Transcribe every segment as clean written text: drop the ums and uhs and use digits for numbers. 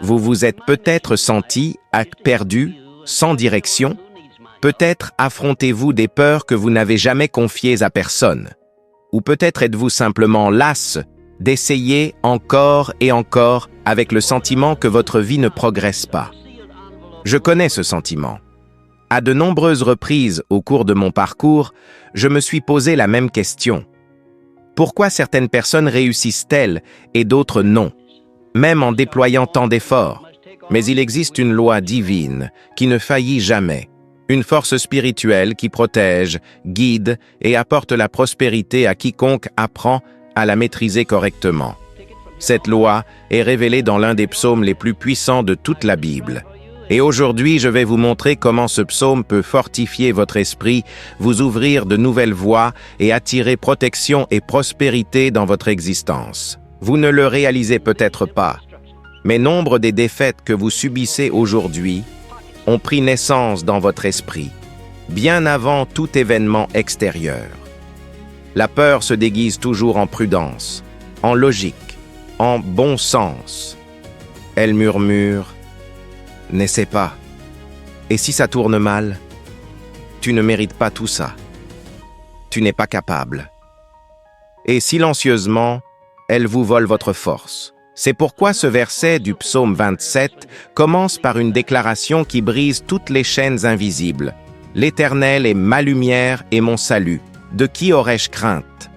Vous vous êtes peut-être senti perdu, sans direction. Peut-être affrontez-vous des peurs que vous n'avez jamais confiées à personne. Ou peut-être êtes-vous simplement las d'essayer encore et encore avec le sentiment que votre vie ne progresse pas. Je connais ce sentiment. À de nombreuses reprises au cours de mon parcours, je me suis posé la même question. Pourquoi certaines personnes réussissent-elles et d'autres non, même en déployant tant d'efforts? Mais il existe une loi divine qui ne faillit jamais, une force spirituelle qui protège, guide et apporte la prospérité à quiconque apprend à la maîtriser correctement. Cette loi est révélée dans l'un des psaumes les plus puissants de toute la Bible. Et aujourd'hui, je vais vous montrer comment ce psaume peut fortifier votre esprit, vous ouvrir de nouvelles voies et attirer protection et prospérité dans votre existence. Vous ne le réalisez peut-être pas, mais nombre des défaites que vous subissez aujourd'hui ont pris naissance dans votre esprit, bien avant tout événement extérieur. La peur se déguise toujours en prudence, en logique, en bon sens. Elle murmure: « N'essaie pas. Et si ça tourne mal? Tu ne mérites pas tout ça. Tu n'es pas capable. » Et silencieusement, elle vous vole votre force. C'est pourquoi ce verset du psaume 27 commence par une déclaration qui brise toutes les chaînes invisibles. « L'Éternel est ma lumière et mon salut. De qui aurais-je crainte ?»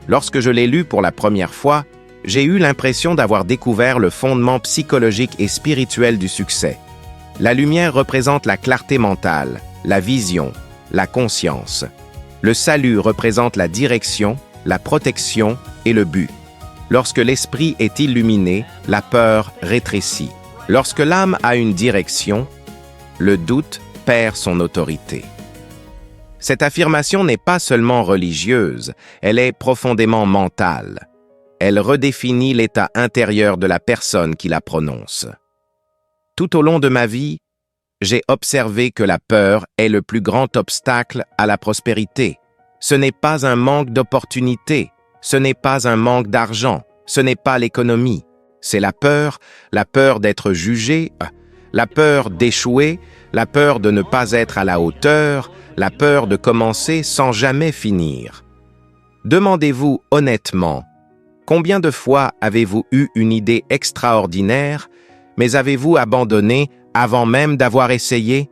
Lorsque je l'ai lu pour la première fois, j'ai eu l'impression d'avoir découvert le fondement psychologique et spirituel du succès. La lumière représente la clarté mentale, la vision, la conscience. Le salut représente la direction, la protection et le but. Lorsque l'esprit est illuminé, la peur rétrécit. Lorsque l'âme a une direction, le doute perd son autorité. Cette affirmation n'est pas seulement religieuse, elle est profondément mentale. Elle redéfinit l'état intérieur de la personne qui la prononce. Tout au long de ma vie, j'ai observé que la peur est le plus grand obstacle à la prospérité. Ce n'est pas un manque d'opportunités, ce n'est pas un manque d'argent, ce n'est pas l'économie. C'est la peur d'être jugé, la peur d'échouer, la peur de ne pas être à la hauteur, la peur de commencer sans jamais finir. Demandez-vous honnêtement, combien de fois avez-vous eu une idée extraordinaire, mais avez-vous abandonné avant même d'avoir essayé?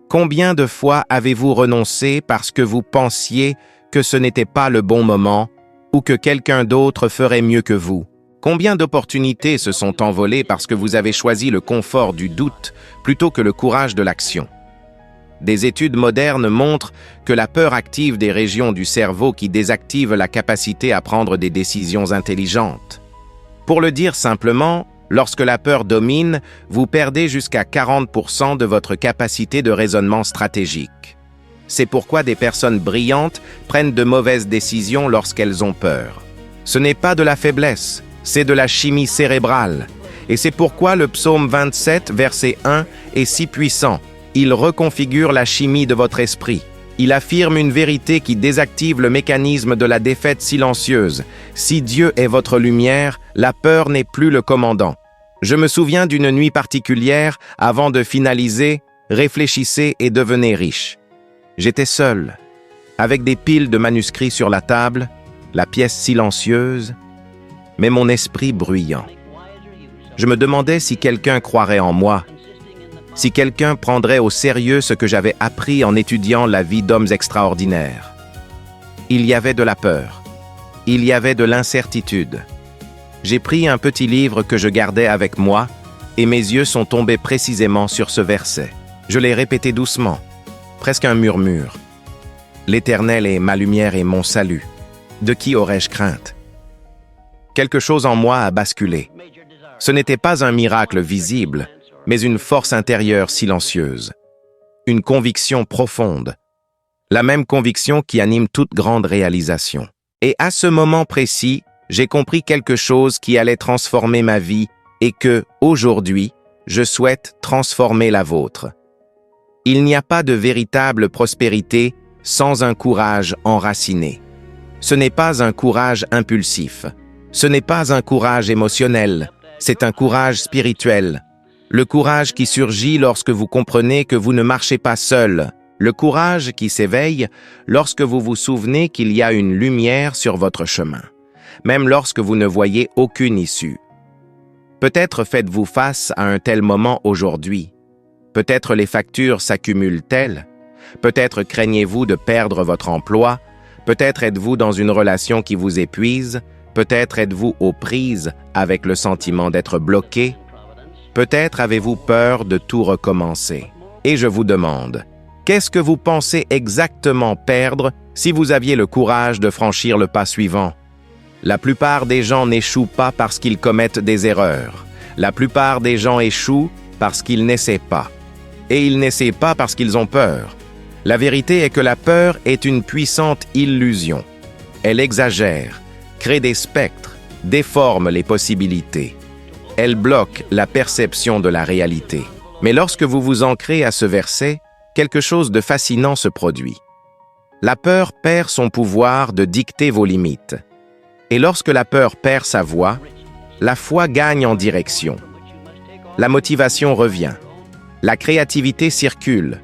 Combien de fois avez-vous renoncé parce que vous pensiez que ce n'était pas le bon moment ou que quelqu'un d'autre ferait mieux que vous? Combien d'opportunités se sont envolées parce que vous avez choisi le confort du doute plutôt que le courage de l'action? Des études modernes montrent que la peur active des régions du cerveau qui désactivent la capacité à prendre des décisions intelligentes. Pour le dire simplement, lorsque la peur domine, vous perdez jusqu'à 40% de votre capacité de raisonnement stratégique. C'est pourquoi des personnes brillantes prennent de mauvaises décisions lorsqu'elles ont peur. Ce n'est pas de la faiblesse, c'est de la chimie cérébrale. Et c'est pourquoi le psaume 27, verset 1, est si puissant. Il reconfigure la chimie de votre esprit. Il affirme une vérité qui désactive le mécanisme de la défaite silencieuse. Si Dieu est votre lumière, la peur n'est plus le commandant. Je me souviens d'une nuit particulière, avant de finaliser, réfléchissez et devenez riche. J'étais seul, avec des piles de manuscrits sur la table, la pièce silencieuse, mais mon esprit bruyant. Je me demandais si quelqu'un croirait en moi, si quelqu'un prendrait au sérieux ce que j'avais appris en étudiant la vie d'hommes extraordinaires. Il y avait de la peur, il y avait de l'incertitude. J'ai pris un petit livre que je gardais avec moi et mes yeux sont tombés précisément sur ce verset. Je l'ai répété doucement, presque un murmure. « L'Éternel est ma lumière et mon salut. De qui aurais-je crainte ?» Quelque chose en moi a basculé. Ce n'était pas un miracle visible, mais une force intérieure silencieuse. Une conviction profonde. La même conviction qui anime toute grande réalisation. Et à ce moment précis, j'ai compris quelque chose qui allait transformer ma vie et que, aujourd'hui, je souhaite transformer la vôtre. Il n'y a pas de véritable prospérité sans un courage enraciné. Ce n'est pas un courage impulsif. Ce n'est pas un courage émotionnel. C'est un courage spirituel. Le courage qui surgit lorsque vous comprenez que vous ne marchez pas seul. Le courage qui s'éveille lorsque vous vous souvenez qu'il y a une lumière sur votre chemin, même lorsque vous ne voyez aucune issue. Peut-être faites-vous face à un tel moment aujourd'hui. Peut-être les factures s'accumulent-elles. Peut-être craignez-vous de perdre votre emploi. Peut-être êtes-vous dans une relation qui vous épuise. Peut-être êtes-vous aux prises avec le sentiment d'être bloqué. Peut-être avez-vous peur de tout recommencer. Et je vous demande, qu'est-ce que vous pensez exactement perdre si vous aviez le courage de franchir le pas suivant? La plupart des gens n'échouent pas parce qu'ils commettent des erreurs. La plupart des gens échouent parce qu'ils n'essaient pas. Et ils n'essaient pas parce qu'ils ont peur. La vérité est que la peur est une puissante illusion. Elle exagère, crée des spectres, déforme les possibilités. Elle bloque la perception de la réalité. Mais lorsque vous vous ancrez à ce verset, quelque chose de fascinant se produit. La peur perd son pouvoir de dicter vos limites. Et lorsque la peur perd sa voix, la foi gagne en direction. La motivation revient. La créativité circule.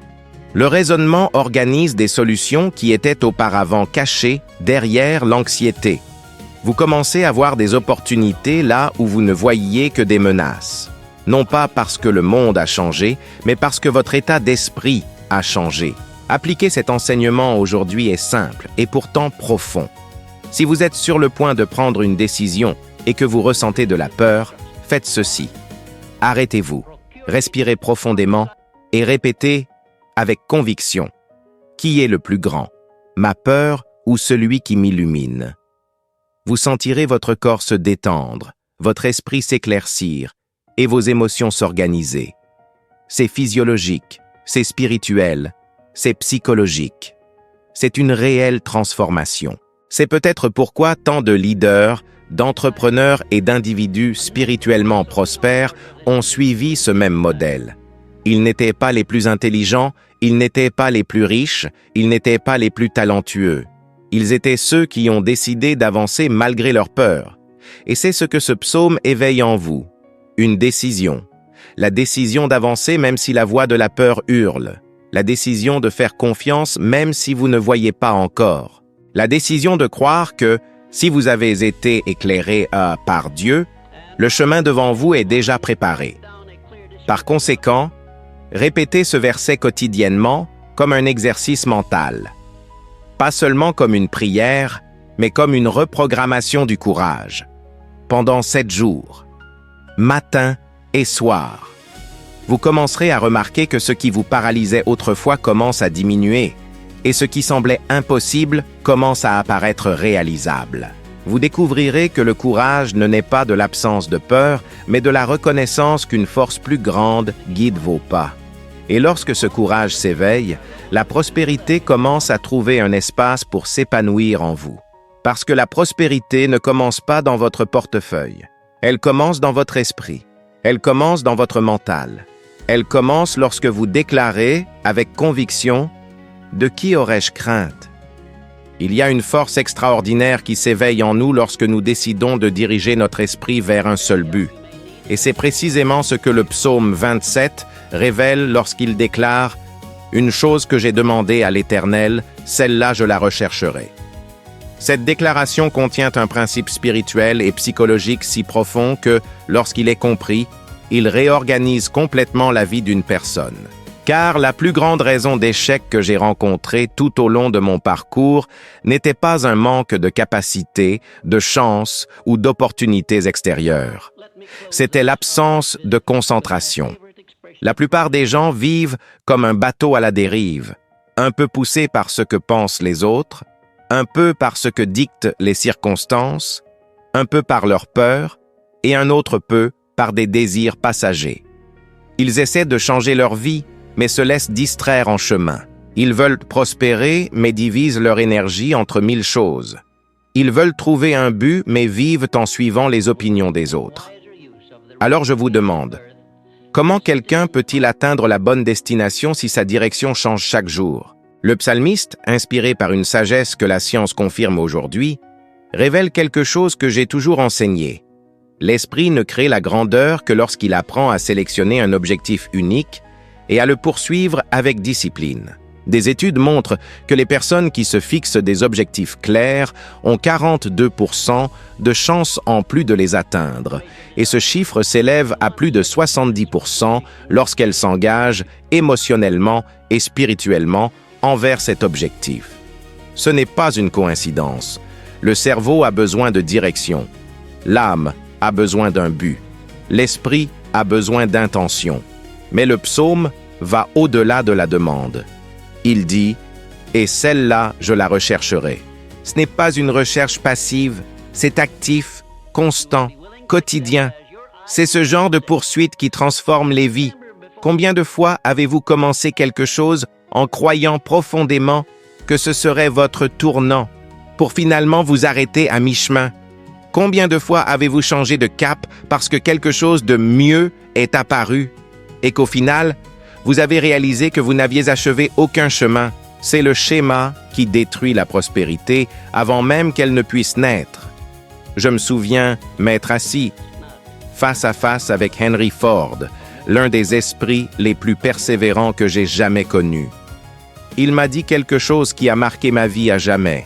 Le raisonnement organise des solutions qui étaient auparavant cachées derrière l'anxiété. Vous commencez à voir des opportunités là où vous ne voyiez que des menaces. Non pas parce que le monde a changé, mais parce que votre état d'esprit a changé. Appliquer cet enseignement aujourd'hui est simple et pourtant profond. Si vous êtes sur le point de prendre une décision et que vous ressentez de la peur, faites ceci. Arrêtez-vous, respirez profondément et répétez avec conviction. Qui est le plus grand, ma peur ou celui qui m'illumine? Vous sentirez votre corps se détendre, votre esprit s'éclaircir et vos émotions s'organiser. C'est physiologique, c'est spirituel, c'est psychologique. C'est une réelle transformation. C'est peut-être pourquoi tant de leaders, d'entrepreneurs et d'individus spirituellement prospères ont suivi ce même modèle. Ils n'étaient pas les plus intelligents, ils n'étaient pas les plus riches, ils n'étaient pas les plus talentueux. Ils étaient ceux qui ont décidé d'avancer malgré leur peur. Et c'est ce que ce psaume éveille en vous. Une décision. La décision d'avancer même si la voix de la peur hurle. La décision de faire confiance même si vous ne voyez pas encore. La décision de croire que, si vous avez été éclairé par Dieu, le chemin devant vous est déjà préparé. Par conséquent, répétez ce verset quotidiennement comme un exercice mental. Pas seulement comme une prière, mais comme une reprogrammation du courage. Pendant 7 jours, matin et soir, vous commencerez à remarquer que ce qui vous paralysait autrefois commence à diminuer et ce qui semblait impossible commence à apparaître réalisable. Vous découvrirez que le courage ne naît pas de l'absence de peur, mais de la reconnaissance qu'une force plus grande guide vos pas. Et lorsque ce courage s'éveille, la prospérité commence à trouver un espace pour s'épanouir en vous. Parce que la prospérité ne commence pas dans votre portefeuille. Elle commence dans votre esprit. Elle commence dans votre mental. Elle commence lorsque vous déclarez, avec conviction, « De qui aurais-je crainte ?» Il y a une force extraordinaire qui s'éveille en nous lorsque nous décidons de diriger notre esprit vers un seul but. Et c'est précisément ce que le psaume 27 révèle lorsqu'il déclare « Une chose que j'ai demandée à l'Éternel, celle-là je la rechercherai. » Cette déclaration contient un principe spirituel et psychologique si profond que, lorsqu'il est compris, il réorganise complètement la vie d'une personne. Car la plus grande raison d'échec que j'ai rencontrée tout au long de mon parcours n'était pas un manque de capacité, de chance ou d'opportunités extérieures. C'était l'absence de concentration. La plupart des gens vivent comme un bateau à la dérive, un peu poussés par ce que pensent les autres, un peu par ce que dictent les circonstances, un peu par leur peur et un autre peu par des désirs passagers. Ils essaient de changer leur vie, mais se laissent distraire en chemin. Ils veulent prospérer, mais divisent leur énergie entre 1000 choses. Ils veulent trouver un but, mais vivent en suivant les opinions des autres. Alors je vous demande, comment quelqu'un peut-il atteindre la bonne destination si sa direction change chaque jour? Le psalmiste, inspiré par une sagesse que la science confirme aujourd'hui, révèle quelque chose que j'ai toujours enseigné. L'esprit ne crée la grandeur que lorsqu'il apprend à sélectionner un objectif unique et à le poursuivre avec discipline. Des études montrent que les personnes qui se fixent des objectifs clairs ont 42% de chances en plus de les atteindre, et ce chiffre s'élève à plus de 70% lorsqu'elles s'engagent émotionnellement et spirituellement envers cet objectif. Ce n'est pas une coïncidence. Le cerveau a besoin de direction. L'âme a besoin d'un but. L'esprit a besoin d'intention. Mais le psaume va au-delà de la demande. Il dit « Et celle-là, je la rechercherai ». Ce n'est pas une recherche passive, c'est actif, constant, quotidien. C'est ce genre de poursuite qui transforme les vies. Combien de fois avez-vous commencé quelque chose en croyant profondément que ce serait votre tournant, pour finalement vous arrêter à mi-chemin? Combien de fois avez-vous changé de cap parce que quelque chose de mieux est apparu et qu'au final, vous avez réalisé que vous n'aviez achevé aucun chemin? C'est le schéma qui détruit la prospérité avant même qu'elle ne puisse naître. Je me souviens m'être assis face à face avec Henry Ford, l'un des esprits les plus persévérants que j'ai jamais connus. Il m'a dit quelque chose qui a marqué ma vie à jamais.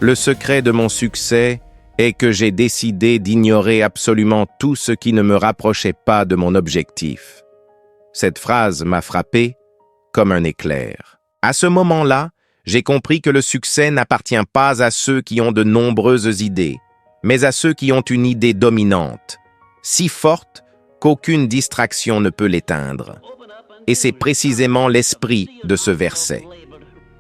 Le secret de mon succès est que j'ai décidé d'ignorer absolument tout ce qui ne me rapprochait pas de mon objectif. Cette phrase m'a frappé comme un éclair. À ce moment-là, j'ai compris que le succès n'appartient pas à ceux qui ont de nombreuses idées, mais à ceux qui ont une idée dominante, si forte qu'aucune distraction ne peut l'éteindre. Et c'est précisément l'esprit de ce verset.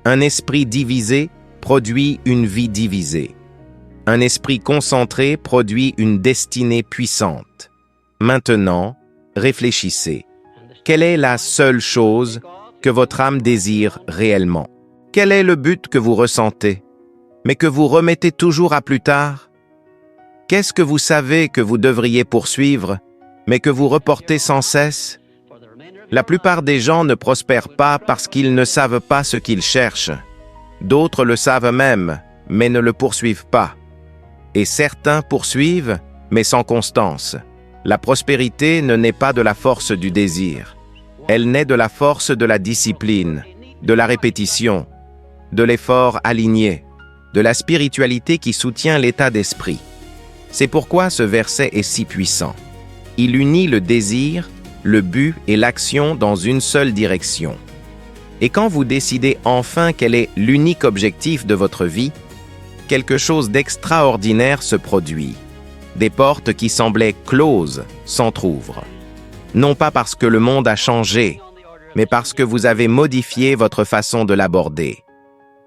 Un esprit divisé produit une vie divisée. Un esprit concentré produit une destinée puissante. Maintenant, réfléchissez. Quelle est la seule chose que votre âme désire réellement? Quel est le but que vous ressentez, mais que vous remettez toujours à plus tard? Qu'est-ce que vous savez que vous devriez poursuivre, mais que vous reportez sans cesse? La plupart des gens ne prospèrent pas parce qu'ils ne savent pas ce qu'ils cherchent. D'autres le savent même, mais ne le poursuivent pas. Et certains poursuivent, mais sans constance. La prospérité ne naît pas de la force du désir. Elle naît de la force de la discipline, de la répétition, de l'effort aligné, de la spiritualité qui soutient l'état d'esprit. C'est pourquoi ce verset est si puissant. Il unit le désir, le but et l'action dans une seule direction. Et quand vous décidez enfin quel est l'unique objectif de votre vie, quelque chose d'extraordinaire se produit. Des portes qui semblaient closes s'entr'ouvrent. Non pas parce que le monde a changé, mais parce que vous avez modifié votre façon de l'aborder.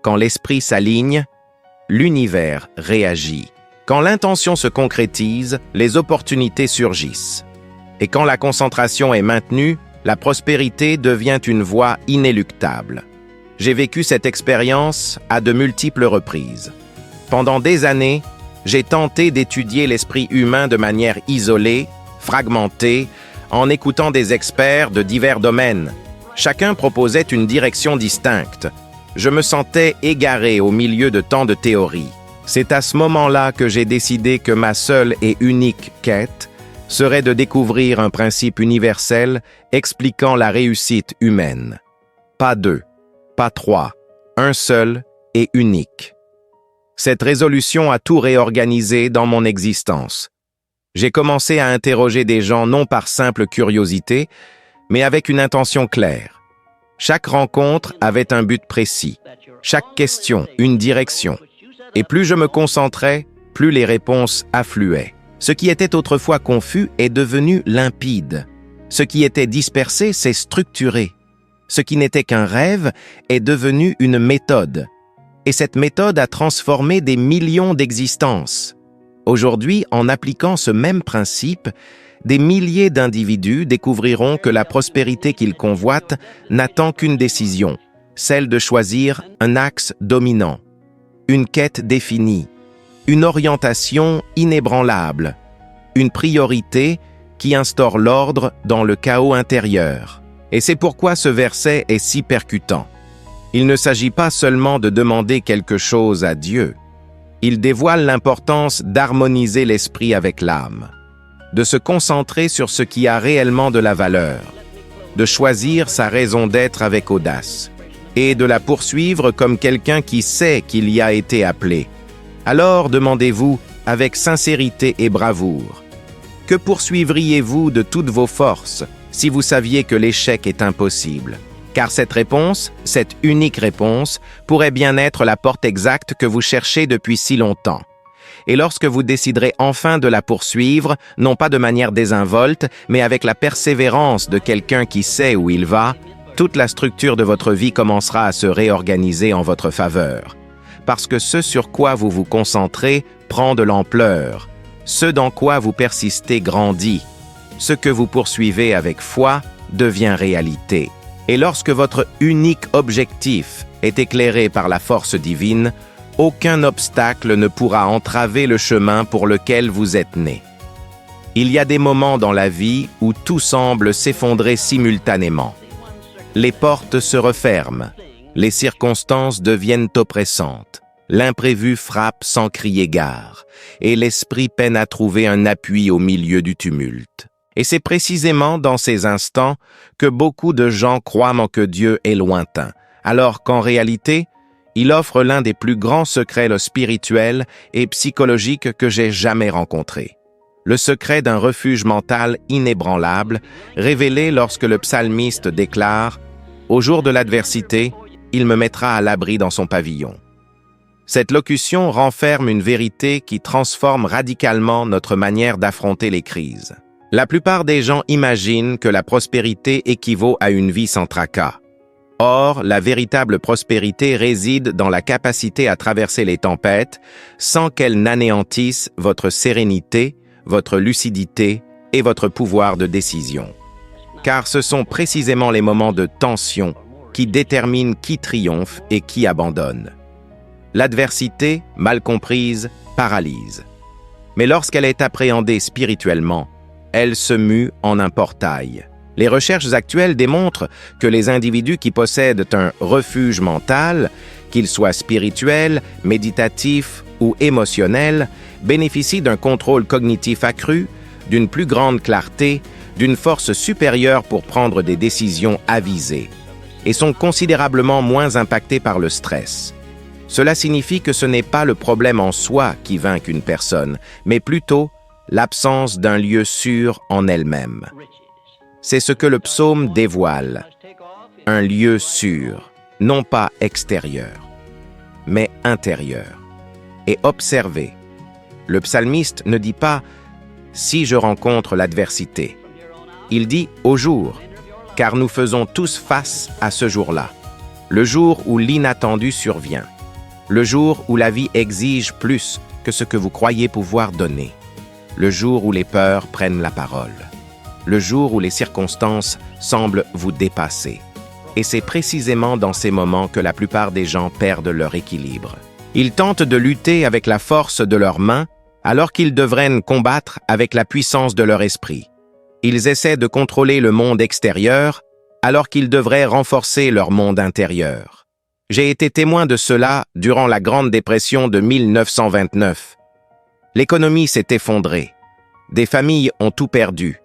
Quand l'esprit s'aligne, l'univers réagit. Quand l'intention se concrétise, les opportunités surgissent. Et quand la concentration est maintenue, la prospérité devient une voie inéluctable. J'ai vécu cette expérience à de multiples reprises. Pendant des années, j'ai tenté d'étudier l'esprit humain de manière isolée, fragmentée, en écoutant des experts de divers domaines. Chacun proposait une direction distincte. Je me sentais égaré au milieu de tant de théories. C'est à ce moment-là que j'ai décidé que ma seule et unique quête serait de découvrir un principe universel expliquant la réussite humaine. Pas deux, pas trois, un seul et unique. Cette résolution a tout réorganisé dans mon existence. J'ai commencé à interroger des gens non par simple curiosité, mais avec une intention claire. Chaque rencontre avait un but précis, chaque question une direction. Et plus je me concentrais, plus les réponses affluaient. Ce qui était autrefois confus est devenu limpide. Ce qui était dispersé s'est structuré. Ce qui n'était qu'un rêve est devenu une méthode. Et cette méthode a transformé des millions d'existences. Aujourd'hui, en appliquant ce même principe, des milliers d'individus découvriront que la prospérité qu'ils convoitent n'attend qu'une décision, celle de choisir un axe dominant, une quête définie, une orientation inébranlable, une priorité qui instaure l'ordre dans le chaos intérieur. Et c'est pourquoi ce verset est si percutant. Il ne s'agit pas seulement de demander quelque chose à Dieu. Il dévoile l'importance d'harmoniser l'esprit avec l'âme. de se concentrer sur ce qui a réellement de la valeur, de choisir sa raison d'être avec audace, et de la poursuivre comme quelqu'un qui sait qu'il y a été appelé. Alors demandez-vous avec sincérité et bravoure, que poursuivriez-vous de toutes vos forces si vous saviez que l'échec est impossible? Car cette réponse, cette unique réponse, pourrait bien être la porte exacte que vous cherchez depuis si longtemps. Et lorsque vous déciderez enfin de la poursuivre, non pas de manière désinvolte, mais avec la persévérance de quelqu'un qui sait où il va, toute la structure de votre vie commencera à se réorganiser en votre faveur. Parce que ce sur quoi vous vous concentrez prend de l'ampleur, ce dans quoi vous persistez grandit, ce que vous poursuivez avec foi devient réalité. Et lorsque votre unique objectif est éclairé par la force divine, aucun obstacle ne pourra entraver le chemin pour lequel vous êtes né. Il y a des moments dans la vie où tout semble s'effondrer simultanément. Les portes se referment, les circonstances deviennent oppressantes, l'imprévu frappe sans crier gare, et l'esprit peine à trouver un appui au milieu du tumulte. Et c'est précisément dans ces instants que beaucoup de gens croient que Dieu est lointain, alors qu'en réalité, il offre l'un des plus grands secrets spirituels et psychologiques que j'ai jamais rencontrés. Le secret d'un refuge mental inébranlable, révélé lorsque le psalmiste déclare « Au jour de l'adversité, il me mettra à l'abri dans son pavillon ». Cette locution renferme une vérité qui transforme radicalement notre manière d'affronter les crises. La plupart des gens imaginent que la prospérité équivaut à une vie sans tracas. Or, la véritable prospérité réside dans la capacité à traverser les tempêtes sans qu'elles n'anéantissent votre sérénité, votre lucidité et votre pouvoir de décision. Car ce sont précisément les moments de tension qui déterminent qui triomphe et qui abandonne. L'adversité, mal comprise, paralyse. Mais lorsqu'elle est appréhendée spirituellement, elle se mue en un portail. Les recherches actuelles démontrent que les individus qui possèdent un refuge mental, qu'il soit spirituel, méditatif ou émotionnel, bénéficient d'un contrôle cognitif accru, d'une plus grande clarté, d'une force supérieure pour prendre des décisions avisées, et sont considérablement moins impactés par le stress. Cela signifie que ce n'est pas le problème en soi qui vainc une personne, mais plutôt l'absence d'un lieu sûr en elle-même. C'est ce que le psaume dévoile, un lieu sûr, non pas extérieur, mais intérieur. Et observez, le psalmiste ne dit pas « si je rencontre l'adversité ». Il dit « au jour », car nous faisons tous face à ce jour-là, le jour où l'inattendu survient, le jour où la vie exige plus que ce que vous croyez pouvoir donner, le jour où les peurs prennent la parole, le jour où les circonstances semblent vous dépasser. Et c'est précisément dans ces moments que la plupart des gens perdent leur équilibre. Ils tentent de lutter avec la force de leurs mains, alors qu'ils devraient combattre avec la puissance de leur esprit. Ils essaient de contrôler le monde extérieur, alors qu'ils devraient renforcer leur monde intérieur. J'ai été témoin de cela durant la Grande Dépression de 1929. L'économie s'est effondrée. Des familles ont tout perdu.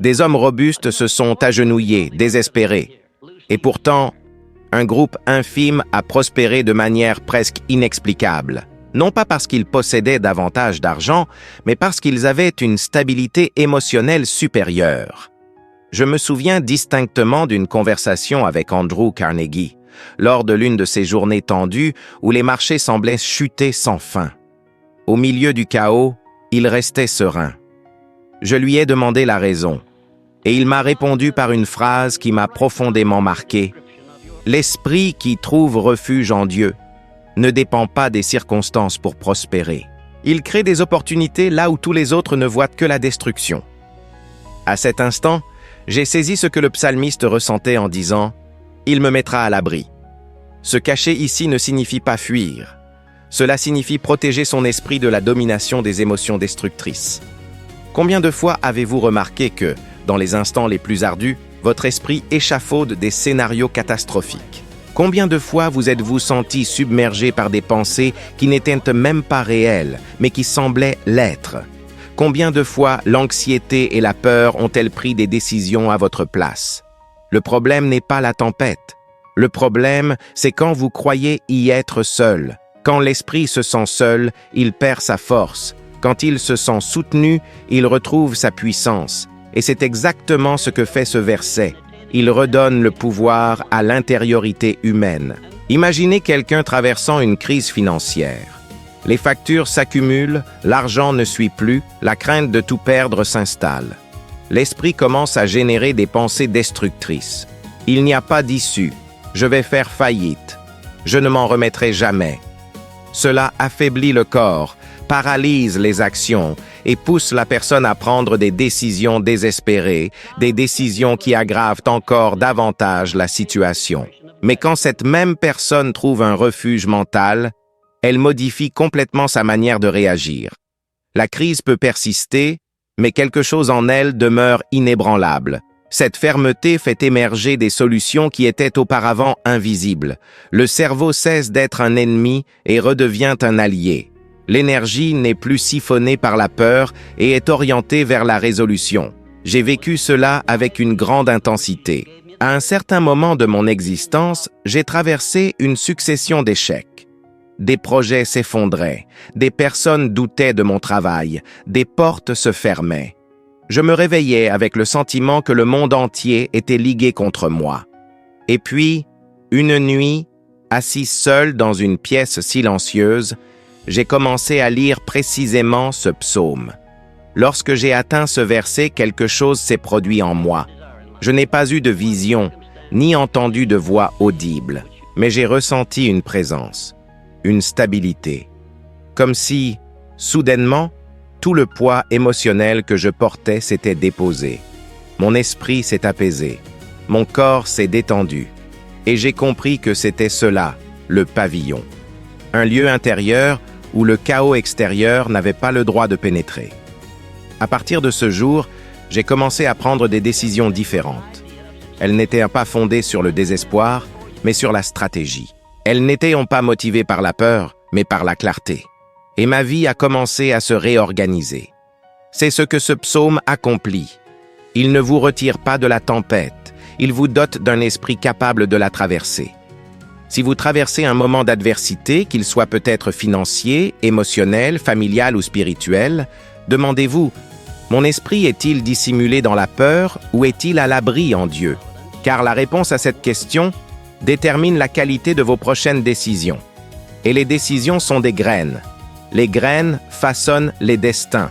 Des hommes robustes se sont agenouillés, désespérés. Et pourtant, un groupe infime a prospéré de manière presque inexplicable. Non pas parce qu'ils possédaient davantage d'argent, mais parce qu'ils avaient une stabilité émotionnelle supérieure. Je me souviens distinctement d'une conversation avec Andrew Carnegie, lors de l'une de ces journées tendues où les marchés semblaient chuter sans fin. Au milieu du chaos, il restait serein. Je lui ai demandé la raison, et il m'a répondu par une phrase qui m'a profondément marqué. « L'esprit qui trouve refuge en Dieu ne dépend pas des circonstances pour prospérer. Il crée des opportunités là où tous les autres ne voient que la destruction. » À cet instant, j'ai saisi ce que le psalmiste ressentait en disant « Il me mettra à l'abri ». Se cacher ici ne signifie pas fuir. Cela signifie protéger son esprit de la domination des émotions destructrices. Combien de fois avez-vous remarqué que, dans les instants les plus ardus, votre esprit échafaude des scénarios catastrophiques? Combien de fois vous êtes-vous senti submergé par des pensées qui n'étaient même pas réelles, mais qui semblaient l'être? Combien de fois l'anxiété et la peur ont-elles pris des décisions à votre place? Le problème n'est pas la tempête. Le problème, c'est quand vous croyez y être seul. Quand l'esprit se sent seul, il perd sa force. Quand il se sent soutenu, il retrouve sa puissance. Et c'est exactement ce que fait ce verset. Il redonne le pouvoir à l'intériorité humaine. Imaginez quelqu'un traversant une crise financière. Les factures s'accumulent, l'argent ne suit plus, la crainte de tout perdre s'installe. L'esprit commence à générer des pensées destructrices. Il n'y a pas d'issue. Je vais faire faillite. Je ne m'en remettrai jamais. Cela affaiblit le corps, paralyse les actions et pousse la personne à prendre des décisions désespérées, des décisions qui aggravent encore davantage la situation. Mais quand cette même personne trouve un refuge mental, elle modifie complètement sa manière de réagir. La crise peut persister, mais quelque chose en elle demeure inébranlable. Cette fermeté fait émerger des solutions qui étaient auparavant invisibles. Le cerveau cesse d'être un ennemi et redevient un allié. L'énergie n'est plus siphonnée par la peur et est orientée vers la résolution. J'ai vécu cela avec une grande intensité. À un certain moment de mon existence, j'ai traversé une succession d'échecs. Des projets s'effondraient, des personnes doutaient de mon travail, des portes se fermaient. Je me réveillais avec le sentiment que le monde entier était ligué contre moi. Et puis, une nuit, assis seul dans une pièce silencieuse, j'ai commencé à lire précisément ce psaume. Lorsque j'ai atteint ce verset, quelque chose s'est produit en moi. Je n'ai pas eu de vision, ni entendu de voix audible, mais j'ai ressenti une présence, une stabilité. Comme si, soudainement, tout le poids émotionnel que je portais s'était déposé. Mon esprit s'est apaisé, mon corps s'est détendu, et j'ai compris que c'était cela, le pavillon. Un lieu intérieur où le chaos extérieur n'avait pas le droit de pénétrer. À partir de ce jour, j'ai commencé à prendre des décisions différentes. Elles n'étaient pas fondées sur le désespoir, mais sur la stratégie. Elles n'étaient pas motivées par la peur, mais par la clarté. Et ma vie a commencé à se réorganiser. C'est ce que ce psaume accomplit. Il ne vous retire pas de la tempête, il vous dote d'un esprit capable de la traverser. Si vous traversez un moment d'adversité, qu'il soit peut-être financier, émotionnel, familial ou spirituel, demandez-vous, mon esprit est-il dissimulé dans la peur ou est-il à l'abri en Dieu? Car la réponse à cette question détermine la qualité de vos prochaines décisions. Et les décisions sont des graines. Les graines façonnent les destins.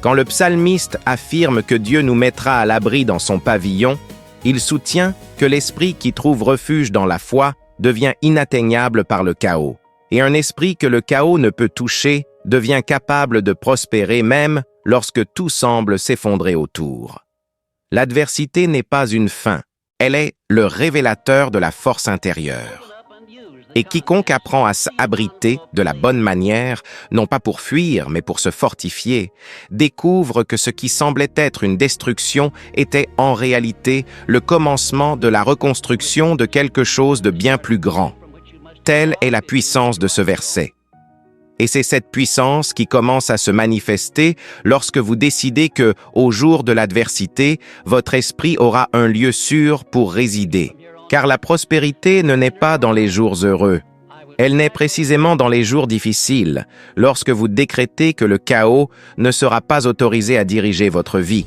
Quand le psalmiste affirme que Dieu nous mettra à l'abri dans son pavillon, il soutient que l'esprit qui trouve refuge dans la foi devient inatteignable par le chaos. Et un esprit que le chaos ne peut toucher devient capable de prospérer même lorsque tout semble s'effondrer autour. L'adversité n'est pas une fin, elle est le révélateur de la force intérieure. Et quiconque apprend à s'abriter de la bonne manière, non pas pour fuir, mais pour se fortifier, découvre que ce qui semblait être une destruction était en réalité le commencement de la reconstruction de quelque chose de bien plus grand. Telle est la puissance de ce verset. Et c'est cette puissance qui commence à se manifester lorsque vous décidez que, au jour de l'adversité, votre esprit aura un lieu sûr pour résider. Car la prospérité ne naît pas dans les jours heureux. Elle naît précisément dans les jours difficiles, lorsque vous décrétez que le chaos ne sera pas autorisé à diriger votre vie.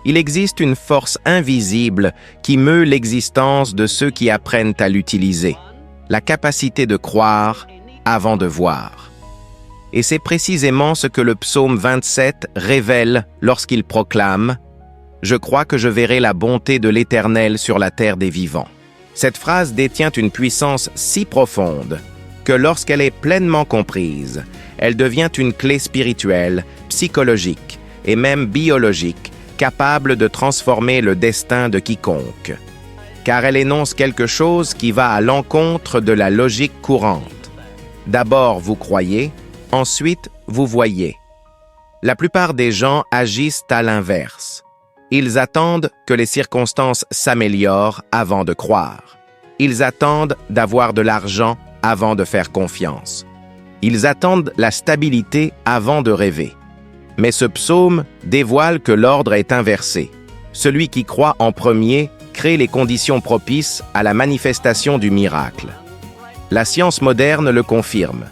Il existe une force invisible qui meut l'existence de ceux qui apprennent à l'utiliser. La capacité de croire avant de voir. Et c'est précisément ce que le psaume 27 révèle lorsqu'il proclame « Je crois que je verrai la bonté de l'Éternel sur la terre des vivants ». Cette phrase détient une puissance si profonde que lorsqu'elle est pleinement comprise, elle devient une clé spirituelle, psychologique et même biologique, capable de transformer le destin de quiconque. Car elle énonce quelque chose qui va à l'encontre de la logique courante. D'abord, vous croyez, ensuite, vous voyez. La plupart des gens agissent à l'inverse. Ils attendent que les circonstances s'améliorent avant de croire. Ils attendent d'avoir de l'argent avant de faire confiance. Ils attendent la stabilité avant de rêver. Mais ce psaume dévoile que l'ordre est inversé. Celui qui croit en premier crée les conditions propices à la manifestation du miracle. La science moderne le confirme.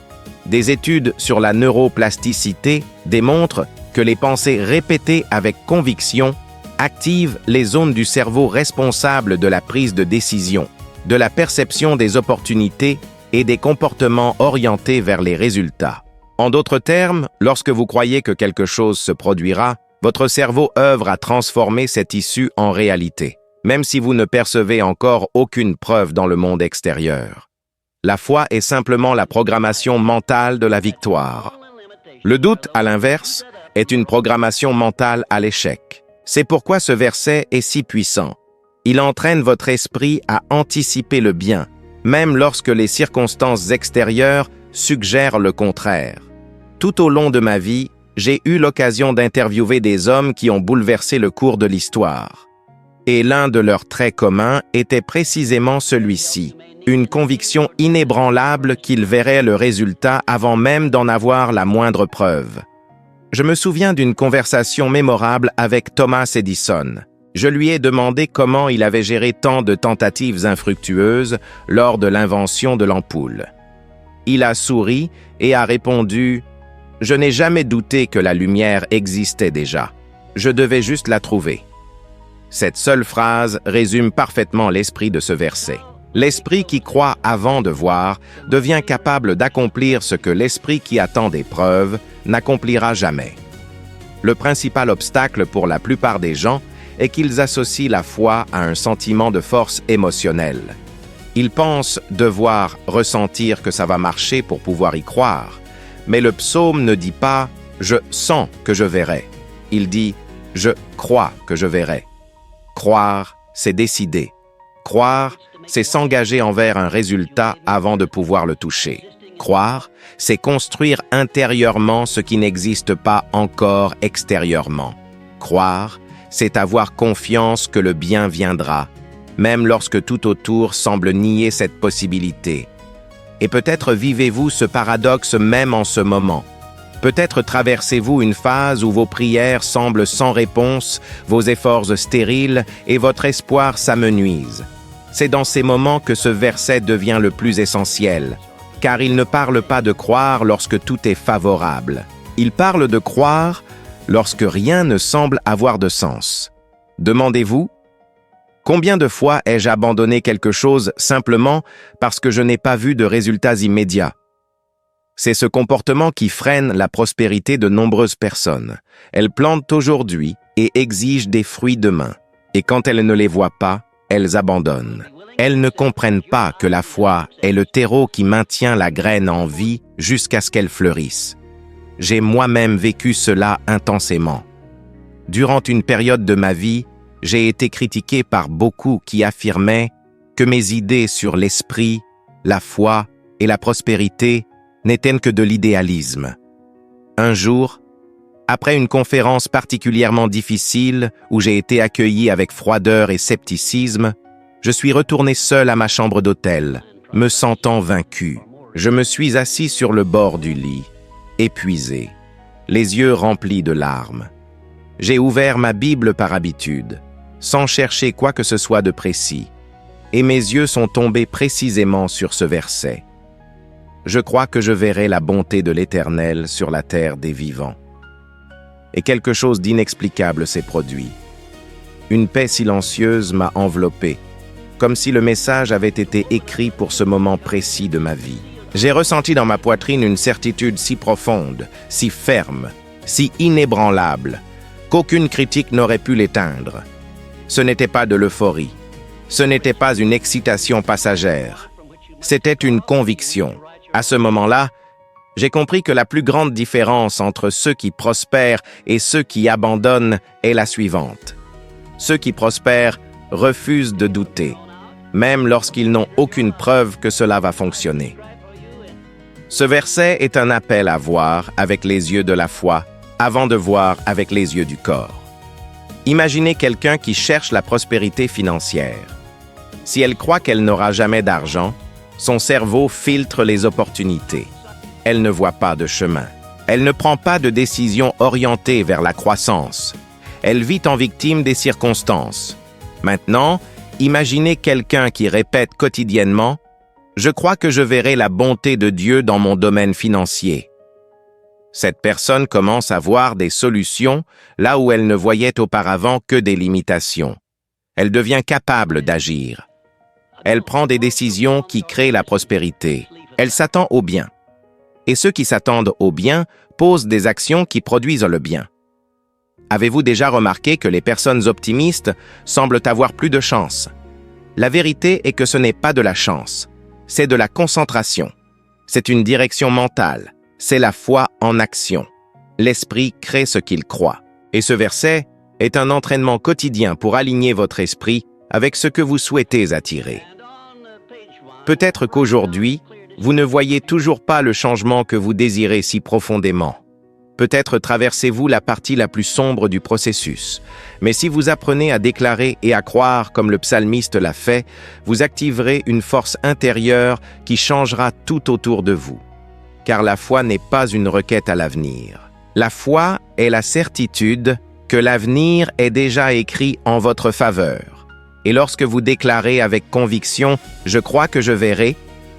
Des études sur la neuroplasticité démontrent que les pensées répétées avec conviction activent les zones du cerveau responsables de la prise de décision, de la perception des opportunités et des comportements orientés vers les résultats. En d'autres termes, lorsque vous croyez que quelque chose se produira, votre cerveau œuvre à transformer cette issue en réalité, même si vous ne percevez encore aucune preuve dans le monde extérieur. La foi est simplement la programmation mentale de la victoire. Le doute, à l'inverse, est une programmation mentale à l'échec. C'est pourquoi ce verset est si puissant. Il entraîne votre esprit à anticiper le bien, même lorsque les circonstances extérieures suggèrent le contraire. Tout au long de ma vie, j'ai eu l'occasion d'interviewer des hommes qui ont bouleversé le cours de l'histoire. Et l'un de leurs traits communs était précisément celui-ci, une conviction inébranlable qu'ils verraient le résultat avant même d'en avoir la moindre preuve. Je me souviens d'une conversation mémorable avec Thomas Edison. Je lui ai demandé comment il avait géré tant de tentatives infructueuses lors de l'invention de l'ampoule. Il a souri et a répondu « Je n'ai jamais douté que la lumière existait déjà. Je devais juste la trouver. » Cette seule phrase résume parfaitement l'esprit de ce verset. L'esprit qui croit avant de voir devient capable d'accomplir ce que l'esprit qui attend des preuves n'accomplira jamais. Le principal obstacle pour la plupart des gens est qu'ils associent la foi à un sentiment de force émotionnelle. Ils pensent devoir ressentir que ça va marcher pour pouvoir y croire. Mais le psaume ne dit pas « je sens que je verrai ». Il dit « je crois que je verrai ». Croire, c'est décider. Croire, c'est s'engager envers un résultat avant de pouvoir le toucher. Croire, c'est construire intérieurement ce qui n'existe pas encore extérieurement. Croire, c'est avoir confiance que le bien viendra, même lorsque tout autour semble nier cette possibilité. Et peut-être vivez-vous ce paradoxe même en ce moment. Peut-être traversez-vous une phase où vos prières semblent sans réponse, vos efforts stériles et votre espoir s'amenuisent. C'est dans ces moments que ce verset devient le plus essentiel, car il ne parle pas de croire lorsque tout est favorable. Il parle de croire lorsque rien ne semble avoir de sens. Demandez-vous, combien de fois ai-je abandonné quelque chose simplement parce que je n'ai pas vu de résultats immédiats? C'est ce comportement qui freine la prospérité de nombreuses personnes. Elles plantent aujourd'hui et exigent des fruits demain. Et quand elles ne les voient pas, elles abandonnent. Elles ne comprennent pas que la foi est le terreau qui maintient la graine en vie jusqu'à ce qu'elle fleurisse. J'ai moi-même vécu cela intensément. Durant une période de ma vie, j'ai été critiqué par beaucoup qui affirmaient que mes idées sur l'esprit, la foi et la prospérité n'étaient que de l'idéalisme. Un jour, après une conférence particulièrement difficile où j'ai été accueilli avec froideur et scepticisme, je suis retourné seul à ma chambre d'hôtel, me sentant vaincu. Je me suis assis sur le bord du lit, épuisé, les yeux remplis de larmes. J'ai ouvert ma Bible par habitude, sans chercher quoi que ce soit de précis, et mes yeux sont tombés précisément sur ce verset. Je crois que je verrai la bonté de l'Éternel sur la terre des vivants. Et quelque chose d'inexplicable s'est produit. Une paix silencieuse m'a enveloppé, comme si le message avait été écrit pour ce moment précis de ma vie. J'ai ressenti dans ma poitrine une certitude si profonde, si ferme, si inébranlable, qu'aucune critique n'aurait pu l'éteindre. Ce n'était pas de l'euphorie, ce n'était pas une excitation passagère, c'était une conviction. À ce moment-là, j'ai compris que la plus grande différence entre ceux qui prospèrent et ceux qui abandonnent est la suivante. Ceux qui prospèrent refusent de douter, même lorsqu'ils n'ont aucune preuve que cela va fonctionner. Ce verset est un appel à voir avec les yeux de la foi avant de voir avec les yeux du corps. Imaginez quelqu'un qui cherche la prospérité financière. Si elle croit qu'elle n'aura jamais d'argent, son cerveau filtre les opportunités. Elle ne voit pas de chemin. Elle ne prend pas de décision orientée vers la croissance. Elle vit en victime des circonstances. Maintenant, imaginez quelqu'un qui répète quotidiennement « Je crois que je verrai la bonté de Dieu dans mon domaine financier ». Cette personne commence à voir des solutions là où elle ne voyait auparavant que des limitations. Elle devient capable d'agir. Elle prend des décisions qui créent la prospérité. Elle s'attend au bien. Et ceux qui s'attendent au bien posent des actions qui produisent le bien. Avez-vous déjà remarqué que les personnes optimistes semblent avoir plus de chance? La vérité est que ce n'est pas de la chance, c'est de la concentration. C'est une direction mentale, c'est la foi en action. L'esprit crée ce qu'il croit. Et ce verset est un entraînement quotidien pour aligner votre esprit avec ce que vous souhaitez attirer. Peut-être qu'aujourd'hui, vous ne voyez toujours pas le changement que vous désirez si profondément. Peut-être traversez-vous la partie la plus sombre du processus. Mais si vous apprenez à déclarer et à croire comme le psalmiste l'a fait, vous activerez une force intérieure qui changera tout autour de vous. Car la foi n'est pas une requête à l'avenir. La foi est la certitude que l'avenir est déjà écrit en votre faveur. Et lorsque vous déclarez avec conviction « Je crois que je verrai »,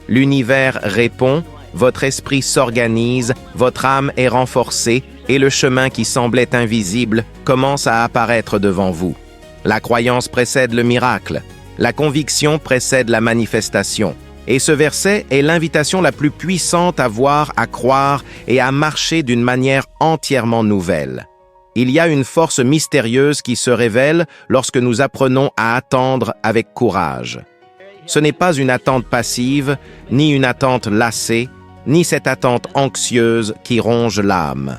l'univers répond, votre esprit s'organise, votre âme est renforcée et le chemin qui semblait invisible commence à apparaître devant vous. La croyance précède le miracle, la conviction précède la manifestation. Et ce verset est l'invitation la plus puissante à voir, à croire et à marcher d'une manière entièrement nouvelle. Il y a une force mystérieuse qui se révèle lorsque nous apprenons à attendre avec courage. Ce n'est pas une attente passive, ni une attente lassée, ni cette attente anxieuse qui ronge l'âme.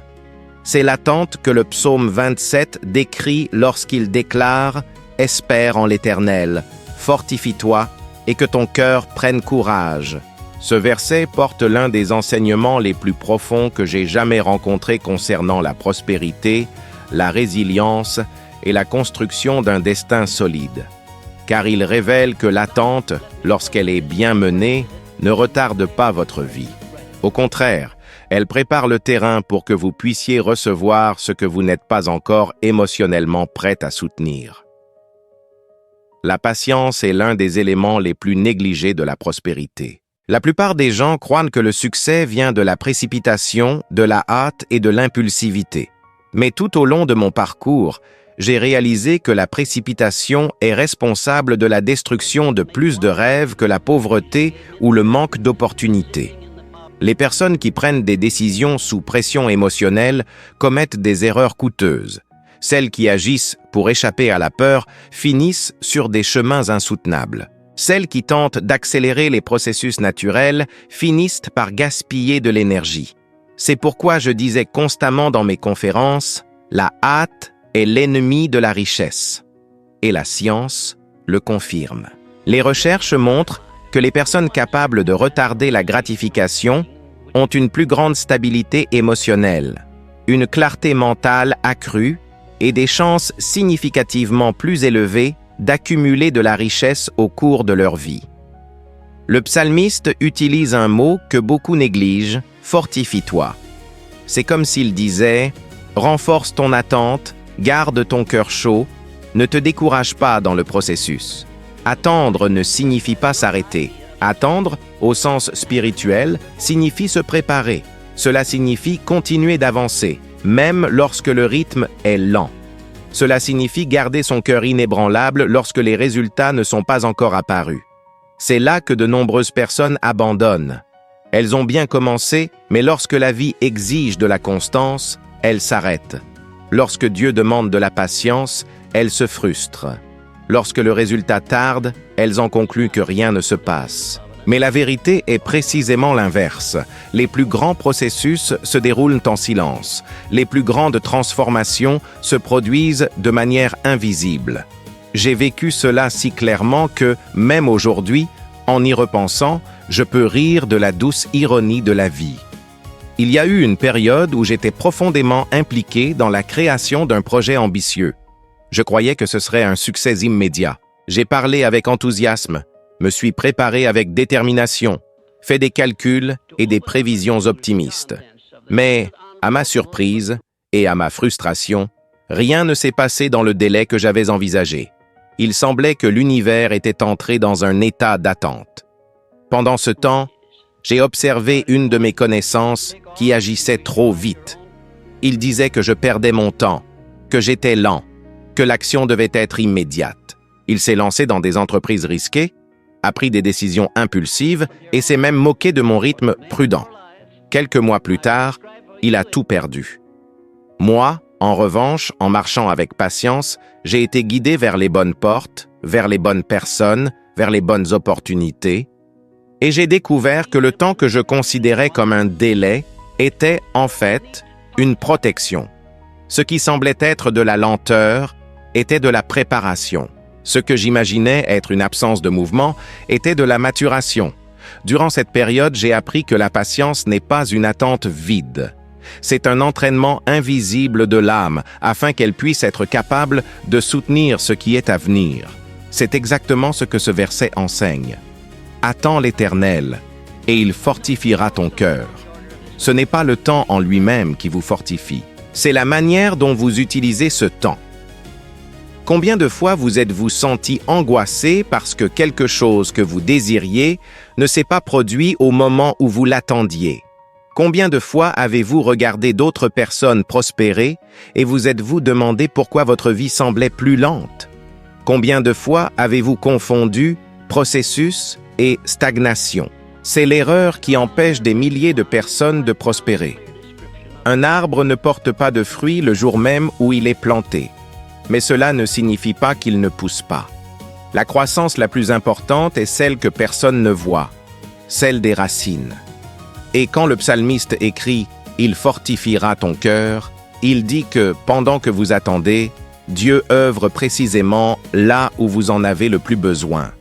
C'est l'attente que le psaume 27 décrit lorsqu'il déclare « Espère en l'Éternel, fortifie-toi et que ton cœur prenne courage ». Ce verset porte l'un des enseignements les plus profonds que j'ai jamais rencontrés concernant la prospérité, la résilience et la construction d'un destin solide. Car il révèle que l'attente, lorsqu'elle est bien menée, ne retarde pas votre vie. Au contraire, elle prépare le terrain pour que vous puissiez recevoir ce que vous n'êtes pas encore émotionnellement prêt à soutenir. La patience est l'un des éléments les plus négligés de la prospérité. La plupart des gens croient que le succès vient de la précipitation, de la hâte et de l'impulsivité. Mais tout au long de mon parcours, j'ai réalisé que la précipitation est responsable de la destruction de plus de rêves que la pauvreté ou le manque d'opportunités. Les personnes qui prennent des décisions sous pression émotionnelle commettent des erreurs coûteuses. Celles qui agissent pour échapper à la peur finissent sur des chemins insoutenables. Celles qui tentent d'accélérer les processus naturels finissent par gaspiller de l'énergie. C'est pourquoi je disais constamment dans mes conférences, la hâte est l'ennemi de la richesse. Et la science le confirme. Les recherches montrent que les personnes capables de retarder la gratification ont une plus grande stabilité émotionnelle, une clarté mentale accrue et des chances significativement plus élevées d'accumuler de la richesse au cours de leur vie. Le psalmiste utilise un mot que beaucoup négligent, « fortifie-toi ». C'est comme s'il disait « renforce ton attente, garde ton cœur chaud, ne te décourage pas dans le processus ». Attendre ne signifie pas s'arrêter. Attendre, au sens spirituel, signifie se préparer. Cela signifie continuer d'avancer, même lorsque le rythme est lent. Cela signifie garder son cœur inébranlable lorsque les résultats ne sont pas encore apparus. C'est là que de nombreuses personnes abandonnent. Elles ont bien commencé, mais lorsque la vie exige de la constance, elles s'arrêtent. Lorsque Dieu demande de la patience, elles se frustrent. Lorsque le résultat tarde, elles en concluent que rien ne se passe. Mais la vérité est précisément l'inverse. Les plus grands processus se déroulent en silence. Les plus grandes transformations se produisent de manière invisible. J'ai vécu cela si clairement que, même aujourd'hui, en y repensant, je peux rire de la douce ironie de la vie. Il y a eu une période où j'étais profondément impliqué dans la création d'un projet ambitieux. Je croyais que ce serait un succès immédiat. J'ai parlé avec enthousiasme, me suis préparé avec détermination, fait des calculs et des prévisions optimistes. Mais À ma surprise et à ma frustration, rien ne s'est passé dans le délai que j'avais envisagé. Il semblait que l'univers était entré dans un état d'attente. Pendant ce temps, j'ai observé une de mes connaissances qui agissait trop vite. Il disait que je perdais mon temps, que j'étais lent, que l'action devait être immédiate. Il s'est lancé dans des entreprises risquées, a pris des décisions impulsives et s'est même moqué de mon rythme prudent. Quelques mois plus tard, il a tout perdu. Moi, en revanche, en marchant avec patience, j'ai été guidé vers les bonnes portes, vers les bonnes personnes, vers les bonnes opportunités, et j'ai découvert que le temps que je considérais comme un délai était, en fait, une protection. Ce qui semblait être de la lenteur était de la préparation. Ce que j'imaginais être une absence de mouvement était de la maturation. Durant cette période, j'ai appris que la patience n'est pas une attente vide. C'est un entraînement invisible de l'âme afin qu'elle puisse être capable de soutenir ce qui est à venir. C'est exactement ce que ce verset enseigne. Attends l'Éternel, et il fortifiera ton cœur. Ce n'est pas le temps en lui-même qui vous fortifie, c'est la manière dont vous utilisez ce temps. Combien de fois vous êtes-vous senti angoissé parce que quelque chose que vous désiriez ne s'est pas produit au moment où vous l'attendiez? Combien de fois avez-vous regardé d'autres personnes prospérer et vous êtes-vous demandé pourquoi votre vie semblait plus lente? Combien de fois avez-vous confondu processus et stagnation? C'est l'erreur qui empêche des milliers de personnes de prospérer. Un arbre ne porte pas de fruits le jour même où il est planté, mais cela ne signifie pas qu'il ne pousse pas. La croissance la plus importante est celle que personne ne voit, celle des racines. Et quand le psalmiste écrit « Il fortifiera ton cœur », il dit que, pendant que vous attendez, Dieu œuvre précisément là où vous en avez le plus besoin,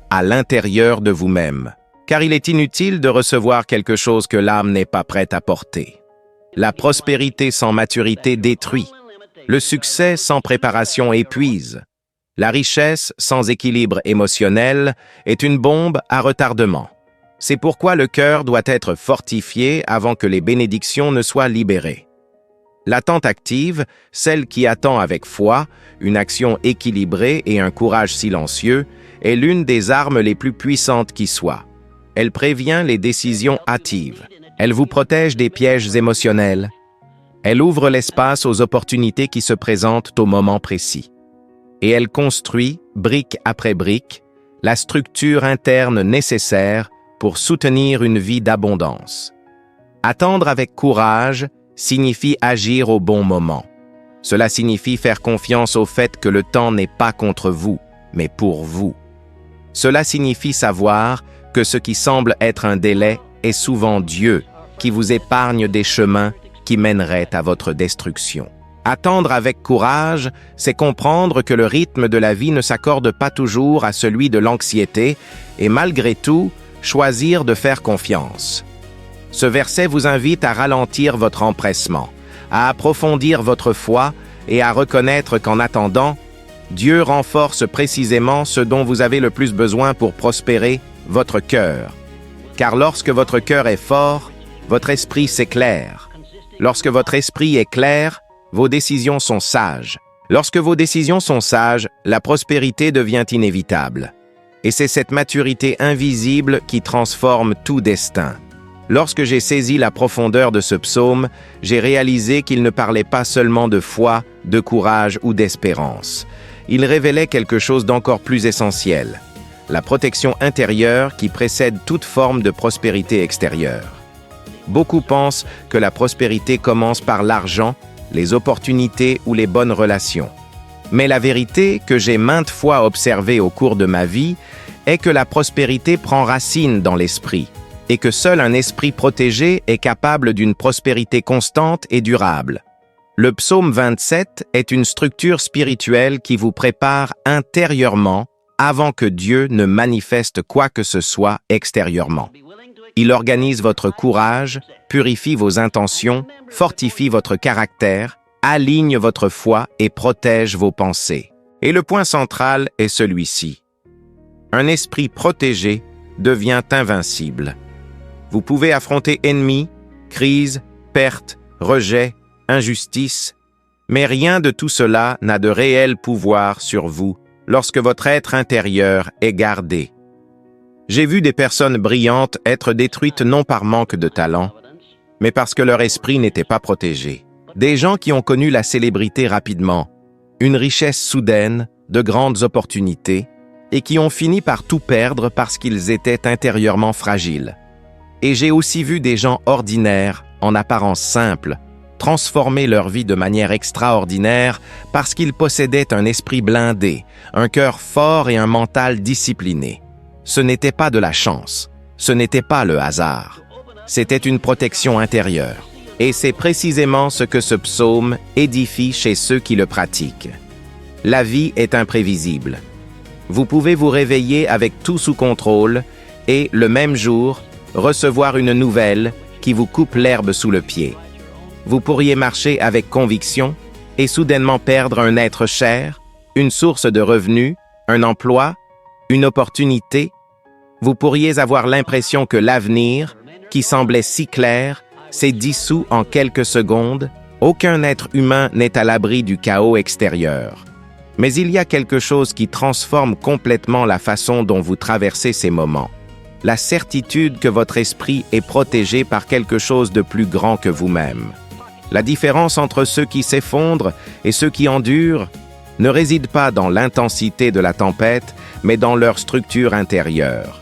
à l'intérieur de vous-même, car il est inutile de recevoir quelque chose que l'âme n'est pas prête à porter. La prospérité sans maturité détruit. Le succès sans préparation épuise. La richesse sans équilibre émotionnel est une bombe à retardement. C'est pourquoi le cœur doit être fortifié avant que les bénédictions ne soient libérées. L'attente active, celle qui attend avec foi, une action équilibrée et un courage silencieux, est l'une des armes les plus puissantes qui soient. Elle prévient les décisions hâtives. Elle vous protège des pièges émotionnels. Elle ouvre l'espace aux opportunités qui se présentent au moment précis. Et elle construit, brique après brique, la structure interne nécessaire pour soutenir une vie d'abondance. Attendre avec courage signifie agir au bon moment. Cela signifie faire confiance au fait que le temps n'est pas contre vous, mais pour vous. Cela signifie savoir que ce qui semble être un délai est souvent Dieu qui vous épargne des chemins qui mèneraient à votre destruction. Attendre avec courage, c'est comprendre que le rythme de la vie ne s'accorde pas toujours à celui de l'anxiété et malgré tout, choisir de faire confiance. Ce verset vous invite à ralentir votre empressement, à approfondir votre foi et à reconnaître qu'en attendant, Dieu renforce précisément ce dont vous avez le plus besoin pour prospérer, votre cœur. Car lorsque votre cœur est fort, votre esprit s'éclaire. Lorsque votre esprit est clair, vos décisions sont sages. Lorsque vos décisions sont sages, la prospérité devient inévitable. Et c'est cette maturité invisible qui transforme tout destin. Lorsque j'ai saisi la profondeur de ce psaume, j'ai réalisé qu'il ne parlait pas seulement de foi, de courage ou d'espérance. Il révélait quelque chose d'encore plus essentiel, la protection intérieure qui précède toute forme de prospérité extérieure. Beaucoup pensent que la prospérité commence par l'argent, les opportunités ou les bonnes relations. Mais la vérité que j'ai maintes fois observée au cours de ma vie est que la prospérité prend racine dans l'esprit et que seul un esprit protégé est capable d'une prospérité constante et durable. Le psaume 27 est une structure spirituelle qui vous prépare intérieurement avant que Dieu ne manifeste quoi que ce soit extérieurement. Il organise votre courage, purifie vos intentions, fortifie votre caractère, aligne votre foi et protège vos pensées. Et le point central est celui-ci. Un esprit protégé devient invincible. Vous pouvez affronter ennemis, crises, pertes, rejet, injustice, mais rien de tout cela n'a de réel pouvoir sur vous lorsque votre être intérieur est gardé. J'ai vu des personnes brillantes être détruites non par manque de talent, mais parce que leur esprit n'était pas protégé. Des gens qui ont connu la célébrité rapidement, une richesse soudaine, de grandes opportunités, et qui ont fini par tout perdre parce qu'ils étaient intérieurement fragiles. Et j'ai aussi vu des gens ordinaires, en apparence simples, transformer leur vie de manière extraordinaire parce qu'ils possédaient un esprit blindé, un cœur fort et un mental discipliné. Ce n'était pas de la chance, ce n'était pas le hasard, c'était une protection intérieure. Et c'est précisément ce que ce psaume édifie chez ceux qui le pratiquent. La vie est imprévisible. Vous pouvez vous réveiller avec tout sous contrôle et, le même jour, recevoir une nouvelle qui vous coupe l'herbe sous le pied. Vous pourriez marcher avec conviction et soudainement perdre un être cher, une source de revenus, un emploi, une opportunité. Vous pourriez avoir l'impression que l'avenir, qui semblait si clair, s'est dissous en quelques secondes. Aucun être humain n'est à l'abri du chaos extérieur. Mais il y a quelque chose qui transforme complètement la façon dont vous traversez ces moments. La certitude que votre esprit est protégé par quelque chose de plus grand que vous-même. La différence entre ceux qui s'effondrent et ceux qui endurent ne réside pas dans l'intensité de la tempête, mais dans leur structure intérieure.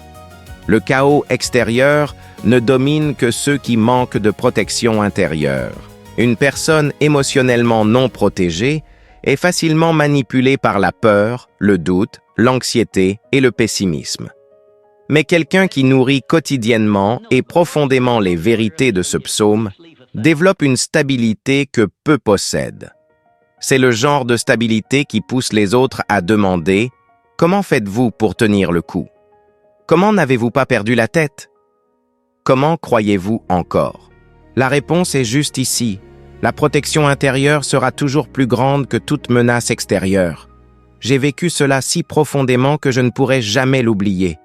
Le chaos extérieur ne domine que ceux qui manquent de protection intérieure. Une personne émotionnellement non protégée est facilement manipulée par la peur, le doute, l'anxiété et le pessimisme. Mais quelqu'un qui nourrit quotidiennement et profondément les vérités de ce psaume développe une stabilité que peu possèdent. C'est le genre de stabilité qui pousse les autres à demander « Comment faites-vous pour tenir le coup? Comment n'avez-vous pas perdu la tête? Comment croyez-vous encore ?» La réponse est juste ici. La protection intérieure sera toujours plus grande que toute menace extérieure. J'ai vécu cela si profondément que je ne pourrai jamais l'oublier.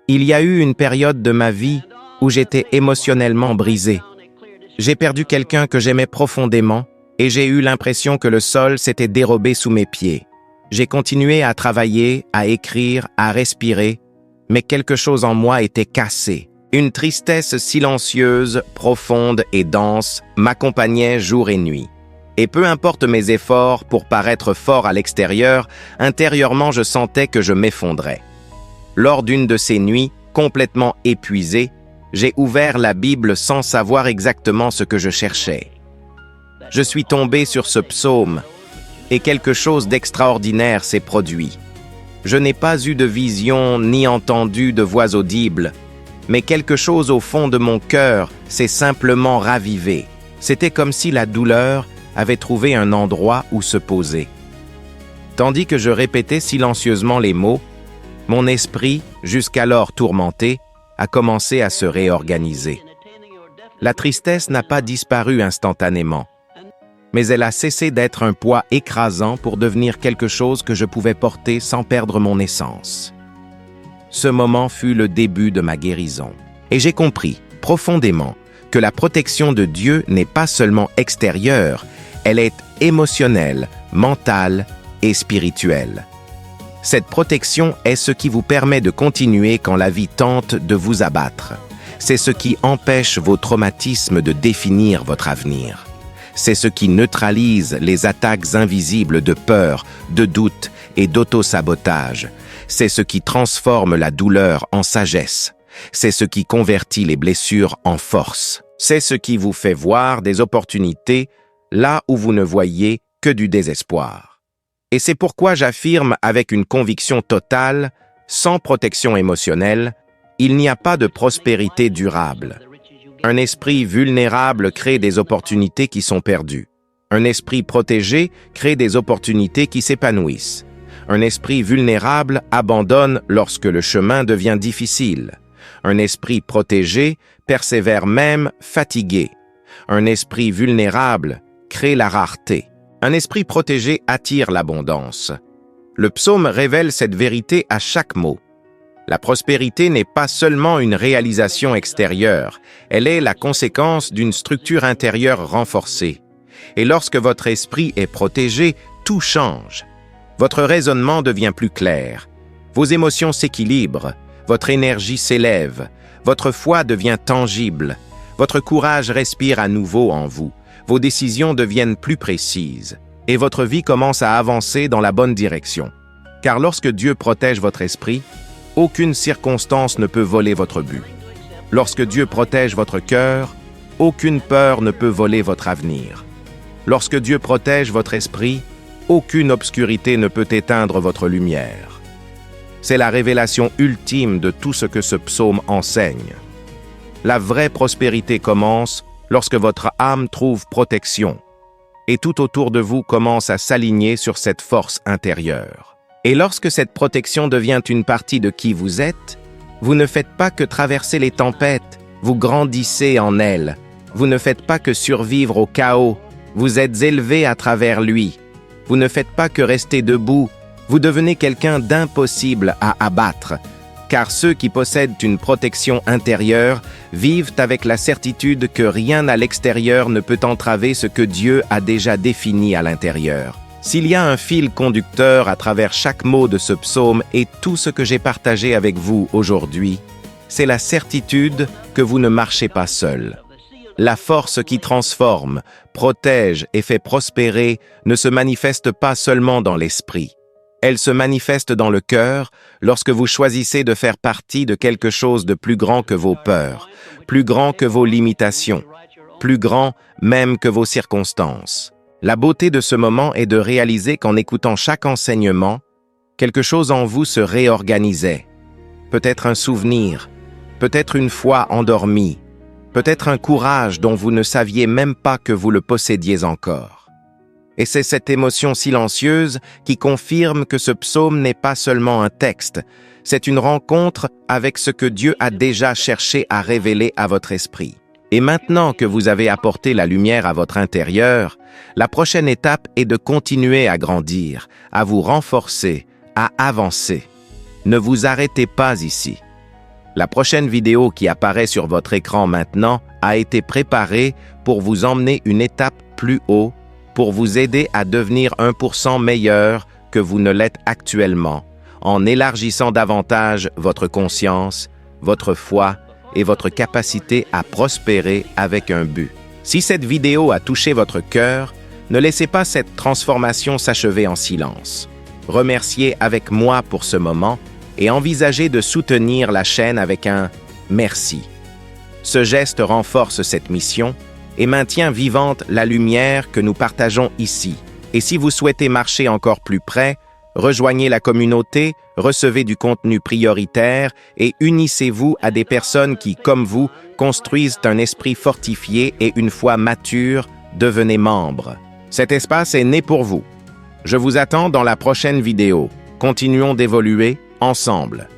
Il y a eu une période de ma vie où j'étais émotionnellement brisé. J'ai perdu quelqu'un que j'aimais profondément et j'ai eu l'impression que le sol s'était dérobé sous mes pieds. J'ai continué à travailler, à écrire, à respirer, mais quelque chose en moi était cassé. Une tristesse silencieuse, profonde et dense m'accompagnait jour et nuit. Et peu importe mes efforts pour paraître fort à l'extérieur, intérieurement je sentais que je m'effondrais. Lors d'une de ces nuits, complètement épuisé, j'ai ouvert la Bible sans savoir exactement ce que je cherchais. Je suis tombé sur ce psaume et quelque chose d'extraordinaire s'est produit. Je n'ai pas eu de vision ni entendu de voix audibles, mais quelque chose au fond de mon cœur s'est simplement ravivé. C'était comme si la douleur avait trouvé un endroit où se poser. Tandis que je répétais silencieusement les mots, mon esprit, jusqu'alors tourmenté, a commencé à se réorganiser. La tristesse n'a pas disparu instantanément, mais elle a cessé d'être un poids écrasant pour devenir quelque chose que je pouvais porter sans perdre mon essence. Ce moment fut le début de ma guérison. Et j'ai compris, profondément, que la protection de Dieu n'est pas seulement extérieure, elle est émotionnelle, mentale et spirituelle. Cette protection est ce qui vous permet de continuer quand la vie tente de vous abattre. C'est ce qui empêche vos traumatismes de définir votre avenir. C'est ce qui neutralise les attaques invisibles de peur, de doute et d'auto-sabotage. C'est ce qui transforme la douleur en sagesse. C'est ce qui convertit les blessures en force. C'est ce qui vous fait voir des opportunités là où vous ne voyez que du désespoir. Et c'est pourquoi j'affirme avec une conviction totale, sans protection émotionnelle, il n'y a pas de prospérité durable. Un esprit vulnérable crée des opportunités qui sont perdues. Un esprit protégé crée des opportunités qui s'épanouissent. Un esprit vulnérable abandonne lorsque le chemin devient difficile. Un esprit protégé persévère même fatigué. Un esprit vulnérable crée la rareté. Un esprit protégé attire l'abondance. Le psaume révèle cette vérité à chaque mot. La prospérité n'est pas seulement une réalisation extérieure, elle est la conséquence d'une structure intérieure renforcée. Et lorsque votre esprit est protégé, tout change. Votre raisonnement devient plus clair, vos émotions s'équilibrent, votre énergie s'élève, votre foi devient tangible, votre courage respire à nouveau en vous, vos décisions deviennent plus précises, et votre vie commence à avancer dans la bonne direction. Car lorsque Dieu protège votre esprit, aucune circonstance ne peut voler votre but. Lorsque Dieu protège votre cœur, aucune peur ne peut voler votre avenir. Lorsque Dieu protège votre esprit, aucune obscurité ne peut éteindre votre lumière. C'est la révélation ultime de tout ce que ce psaume enseigne. La vraie prospérité commence lorsque votre âme trouve protection, et tout autour de vous commence à s'aligner sur cette force intérieure. Et lorsque cette protection devient une partie de qui vous êtes, vous ne faites pas que traverser les tempêtes, vous grandissez en elles. Vous ne faites pas que survivre au chaos, vous êtes élevé à travers lui. Vous ne faites pas que rester debout, vous devenez quelqu'un d'impossible à abattre, car ceux qui possèdent une protection intérieure vivent avec la certitude que rien à l'extérieur ne peut entraver ce que Dieu a déjà défini à l'intérieur. S'il y a un fil conducteur à travers chaque mot de ce psaume et tout ce que j'ai partagé avec vous aujourd'hui, c'est la certitude que vous ne marchez pas seul. La force qui transforme, protège et fait prospérer ne se manifeste pas seulement dans l'esprit. Elle se manifeste dans le cœur lorsque vous choisissez de faire partie de quelque chose de plus grand que vos peurs, plus grand que vos limitations, plus grand même que vos circonstances. La beauté de ce moment est de réaliser qu'en écoutant chaque enseignement, quelque chose en vous se réorganisait. Peut-être un souvenir, peut-être une foi endormie, peut-être un courage dont vous ne saviez même pas que vous le possédiez encore. Et c'est cette émotion silencieuse qui confirme que ce psaume n'est pas seulement un texte, c'est une rencontre avec ce que Dieu a déjà cherché à révéler à votre esprit. Et maintenant que vous avez apporté la lumière à votre intérieur, la prochaine étape est de continuer à grandir, à vous renforcer, à avancer. Ne vous arrêtez pas ici. La prochaine vidéo qui apparaît sur votre écran maintenant a été préparée pour vous emmener une étape plus haut, pour vous aider à devenir 1% meilleur que vous ne l'êtes actuellement, en élargissant davantage votre conscience, votre foi et votre capacité à prospérer avec un but. Si cette vidéo a touché votre cœur, ne laissez pas cette transformation s'achever en silence. Remerciez avec moi pour ce moment et envisagez de soutenir la chaîne avec un « merci ». Ce geste renforce cette mission et maintient vivante la lumière que nous partageons ici. Et si vous souhaitez marcher encore plus près, rejoignez la communauté, recevez du contenu prioritaire et unissez-vous à des personnes qui, comme vous, construisent un esprit fortifié et une foi mature, devenez membre. Cet espace est né pour vous. Je vous attends dans la prochaine vidéo. Continuons d'évoluer ensemble.